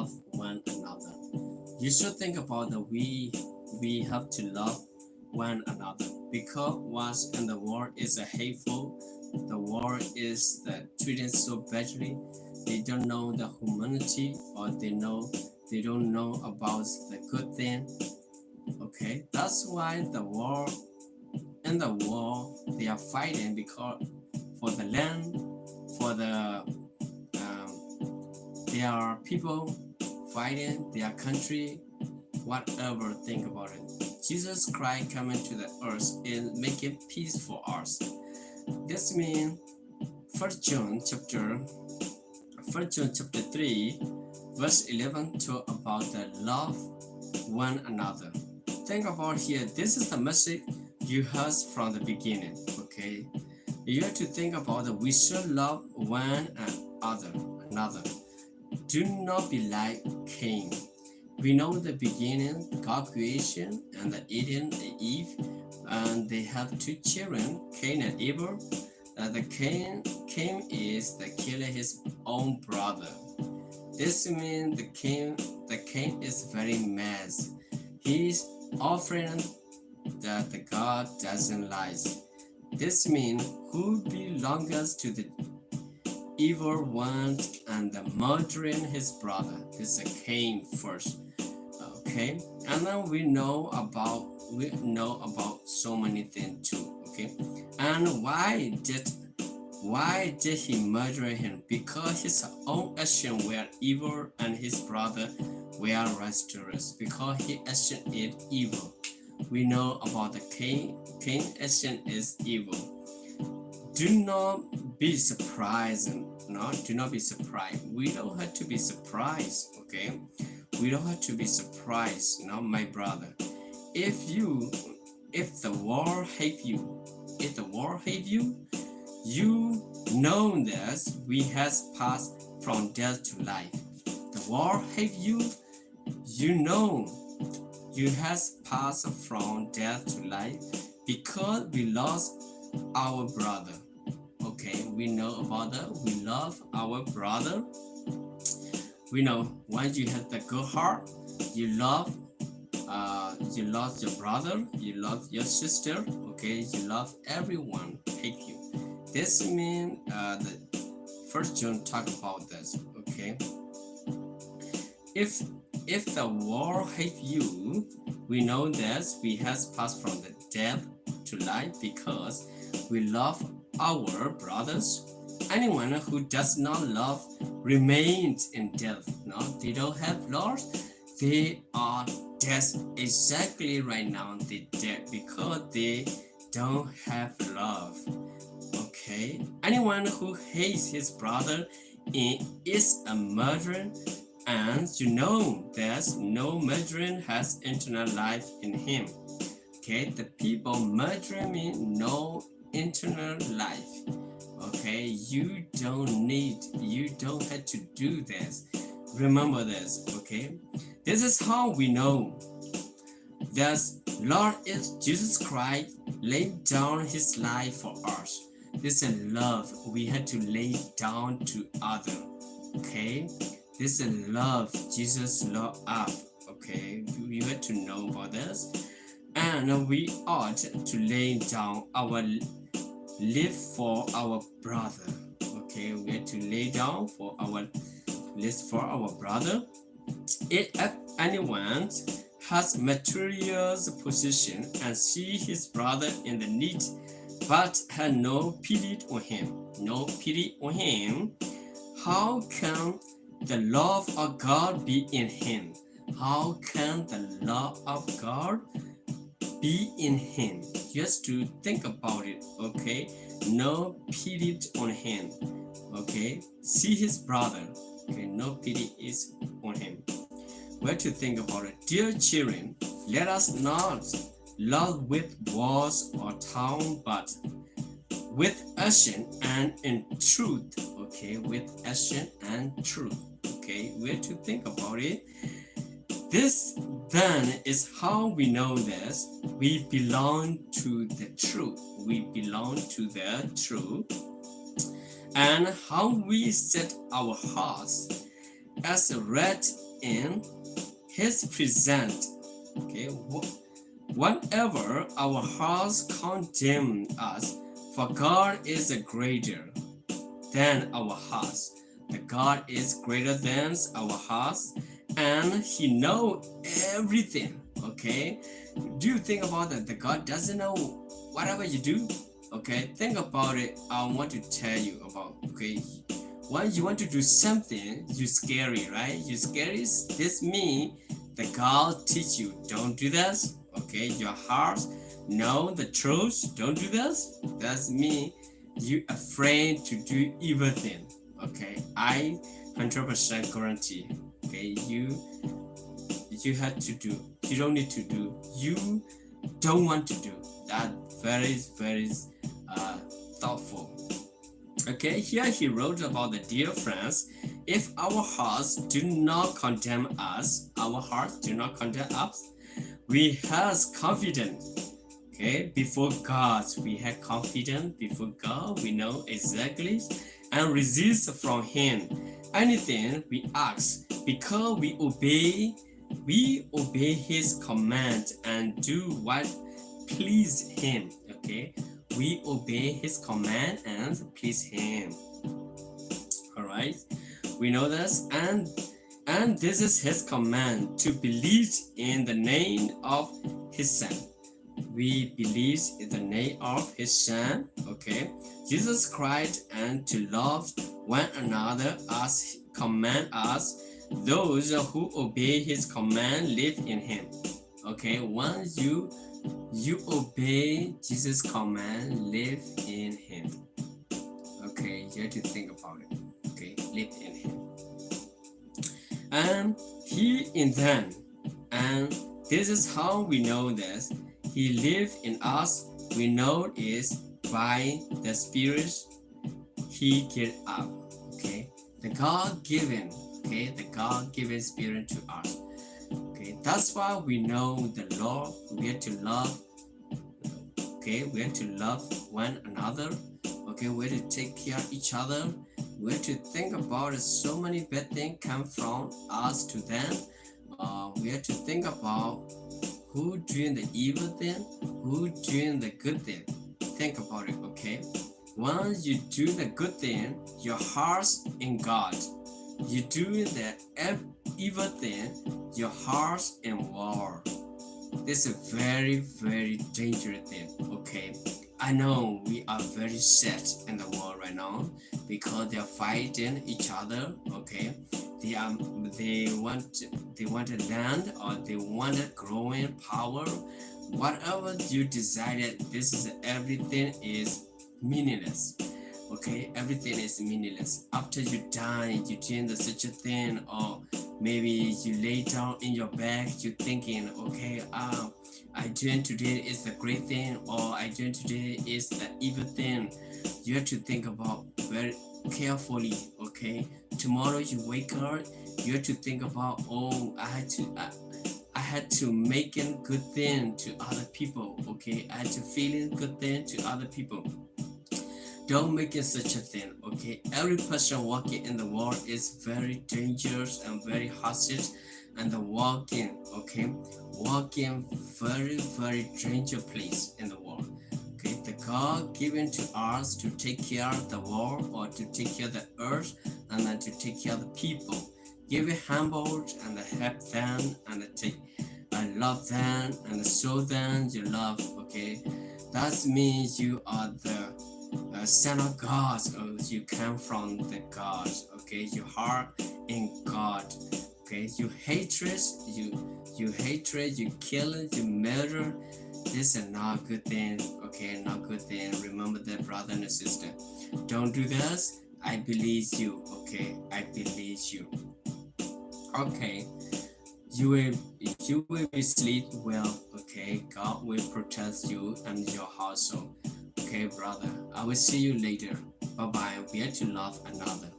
love one another. You should think about that we have to love one another because once in the world is a hateful, the world is treated so badly. They don't know the humanity or they don't know about the good thing. Okay, that's why the war in the war they are fighting because for the land, for the there are people fighting their country, whatever. Think about it. Jesus Christ coming to the earth and making peace for us. This means First John chapter 3, verse 11 talk about the love one another. Think about here. This is the message you heard from the beginning. Okay, you have to think about that we should love one another. Do not be like Cain. We know the beginning, God creation, and the Eden, and Eve, and they have two children, Cain and Abel. The Cain is the killer his own brother. This means the Cain is very mad. He's offering that the God doesn't like. This means who belongs to the evil one and the murdering his brother. This is Cain first. Okay, and then we know about so many things too. Okay, and why did he murder him? Because his own actions were evil and his brother were righteous. Because he action is evil. We know about the Cain action is evil. Do not be surprised. No, do not be surprised. We don't have to be surprised. Okay, we don't have to be surprised. No, my brother. If the world hate you, you know that we has passed from death to life. The world hate you, you know you has passed from death to life because we lost our brother. Okay, we know about that. We love our brother. We know once you have the good heart, you love your brother, you love your sister. Okay, you love everyone. Hate you. This means the First John talk about this. Okay, if the world hate you, we know that we has passed from the death to life because we love our brothers. Anyone who does not love remains in death. No, they don't have love. They are dead exactly right now. They dead because they don't have love. Okay, anyone who hates his brother is a murderer, and you know that no murderer has eternal life in him. Okay, the people murdering me no eternal life. Okay, you don't have to do this. Remember this. Okay, this is how we know that Lord is Jesus Christ laid down his life for us. This is love. We had to lay down to other. Okay, this is love. Jesus loved us. Okay, you had to know about this, and we ought to lay down our live for our brother. Okay, we have to lay down for our brother. If anyone has material possession and see his brother in the need, but has no pity on him, how can the love of God be in him? How can the love of God be in him? Just to think about it. Okay, no pity on him. Okay, see his brother. Okay, no pity is on him. We have to think about it. Dear children, let us not love with words or tongue, but with action and in truth. Okay, with action and truth. Okay, we have to think about it. This then is how we know this. We belong to the truth. We belong to the truth. And how we set our hearts as red in his presence. Okay, whenever our hearts condemn us, for God is greater than our hearts. The God is greater than our hearts, and He knows everything. Okay, do you think about that? The God doesn't know whatever you do. Okay, think about it. I want to tell you about. Okay, when you want to do something, you scary, right? You scary. This means the God teach you don't do this. Okay, your heart know the truth. Don't do this. That's me. You afraid to do evil thing. Okay, I 100% guarantee. Okay, you had to do. You don't need to do. You don't want to do. That very thoughtful. Okay, here he wrote about the dear friends. If our hearts do not condemn us, we has confidence. Okay, before God, we have confidence before God. We know exactly and resist from Him anything we ask because we obey His command and do what please Him. Okay, we obey His command and please Him. All right, we know this, and this is His command to believe in the name of His Son. We believe in the name of His Son. Okay, Jesus Christ, and to love one another as command us. Those who obey His command live in Him. Okay, once you obey Jesus' command, live in Him. Okay, you have to think about it. Okay, live in Him. And He in them. And this is how we know this. He lives in us. We know is by the Spirit He gives up. Okay, the God-given. Okay, the God-given Spirit to us. Okay, that's why we know the Lord. We have to love. Okay, we have to love one another. Okay, we have to take care of each other. We have to think about it. So many bad things come from us to them. We have to think about who doing the evil thing, who doing the good thing. Think about it. Okay, once you do the good thing, your heart's in God. You do the evil thing, your heart's in war. This is a very dangerous thing. Okay, I know we are very sad in the world right now because they are fighting each other. Okay, they want a land, or they want a growing power. Whatever you decided, this is everything is meaningless. Okay, everything is meaningless. After you die, you doing such a thing, or maybe you lay down in your bed, you thinking, okay, I doing today is the great thing, or I doing today is the evil thing. You have to think about very carefully. Okay, tomorrow you wake up, you have to think about, oh, I had to make a good thing to other people. Okay, I had to feel a good thing to other people. Don't make it such a thing. Okay, every person walking in the world is very dangerous and very hostile, and the walking very dangerous place in the world. Okay, the God given to us to take care of the world, or to take care of the earth, and then to take care of the people. Give it humble and help them, and love them and show them you love. Okay, that means you are the son of God, or you come from the God. Okay, your heart in God. Okay, you hatred, you kill, you murder. This is not good thing. Okay, not good thing. Remember that, brother and sister. Don't do this. I believe you. Okay, I believe you. Okay, you will be sleep well. Okay, God will protect you and your household. Okay, brother, I will see you later. Bye bye. We have to love another.